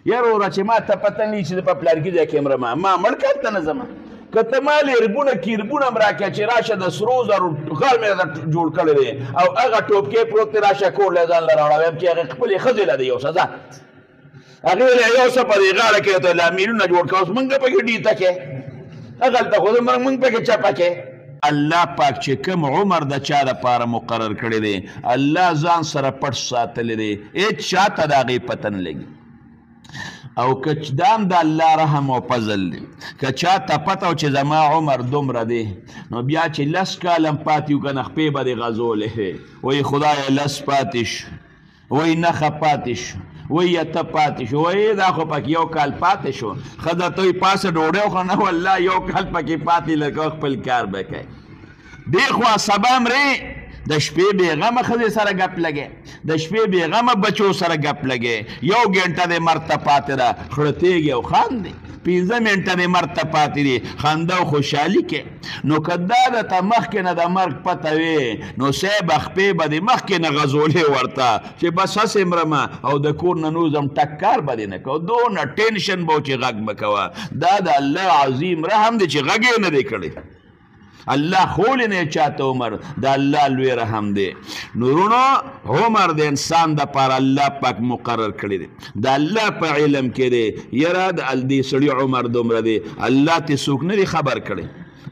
یاره وروره چې ما ته پته نه وي چې د په پلارګي ځای کې یم رمه ما مړ کار ته نه ځمه که ته ما لیربونه کیربونه هم راکړه چې راشه د سرو زرو غر مې جوړ کړی دی او هغه ټوپکې پروت دی راشه کور له ځان له راوړه ویم چې هغې خپلې ښځې له دی یو څه ځه هغې له یو څه په دې غاړه کې ته لاملونه جوړ کړه اوس مونږ پکې ډیته کې هغلته خو مونږ پکې چپه کې الله پاک چې کوم عمر د چا دپاره مقرر کړی دی الله ځان سره پټ ساتلی دی هېڅ چا ته د هغې پته نه لګي او که دام د الله رحم او فضل دی که چا ته پته و چې زما عمر دومره دی نو بیا چې 10 کاله هم پاتې و که نه خپې به دې غځولې وایي خدایه 10 پاتې شو وایي نښه پاتې شو وایي اته پاتې شو وایي دا خو پکې یو کال پاتې شو ښځه ته وایي پاسه ډوډۍ وخوره نه والله یو کال پکې پاتې لکه خپل کار به کوي دې خوا سبا مرې د شپې بېغمه ښځې سره ګپ لګې د شپې بېغمه بچو سره ګپ لګې یو ګنټه دې مرګ ته پاتې ده خړتېږي او خاندې 15 منټه دې مرګ ته پاتې دي خنده او خوشحالي کې نو که دا درته مخکې نه د مرګ پته وې نو صاحب خپې به دې مخکې نه غځولې ورته چې بس هسې مرمه او د کور نه نوځم ټک کار به دې نه کوه دونه ټینشن به و چې غږ به کوه دا د الله عظیم رحم دی چې غږ یې نه دی کړی الله خول نه چاته عمر د الله لوی رحم دی نورونو عمر د انسان د پر الله پاک مقرر کړی دی د الله په علم کې دی یره د دې سړي عمر دومره دی الله ته څوک نه دی خبر کړی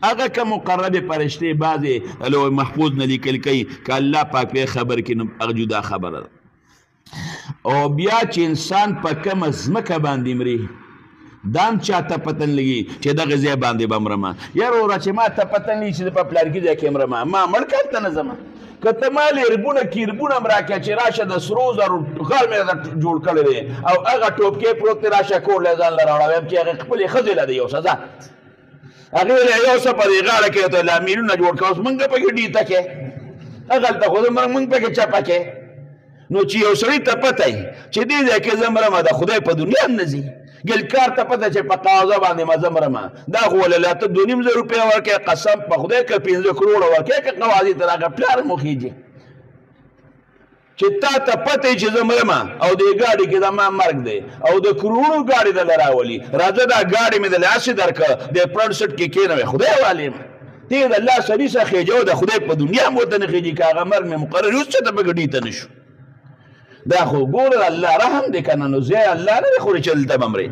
هغه که مقرب فرشتې بعضې لوح محفوظ نه لیکل کوي که الله پاک پې خبر کړي نو هغه جدا خبره ده او بیا چې انسان په کومه ځمکه باندې مري دام چاته پتن لګي چې دغه ځای باندې به مرمه یاره وروره چې ما ته پته نه وي چې د په پلارګي ځای کې مرمه ما مړ کار ته نه ځمه که ته ما لیربونه کیربونه هم راکړه چې راشه د سرو زرو غر مې جوړ کړی دی او هغه ټوپکې پروت دی راشه کور له ځان له راوړه ویم چې هغې خپلې ښځې له دی یو څه ځه هغې له یو څه په دې غاړه کې ته لاملونه جوړ کړه اوس مونږ پکې ډیته کې هغلته خو مونږ پکې چپه کې نو چې یو سړي ته پته وي چې دې ځای کې زه مرمه د خدای په دنیا هم نه ځي ګلکار ته پته چې په قاضه باندې مزه مرمه دا خو ولې له ته 2.5 روپۍ ورکړې قسم په خدای که 15 کروړه ورکړې که قواضي ته هغه پلار مو خېږي چې تا ته پته چې زه مرمه او دې ګاډي کې زما مرګ دی او د کروړو ګاډي دله راولي راځه دا ګاډي مې دله هسې درکړه د فرنټ سټ کې کېنوې خدای والې یم ته د الله سړي څخه خېجه او د خدای په دنیا هم ورته نه خېجي که هغه مرګ مې مقرر اوس چې ته پکې ډیته نه شو دا خو ګوره الله رحم دی که نه نو زه الله نه دی خورې چې دلته به مرې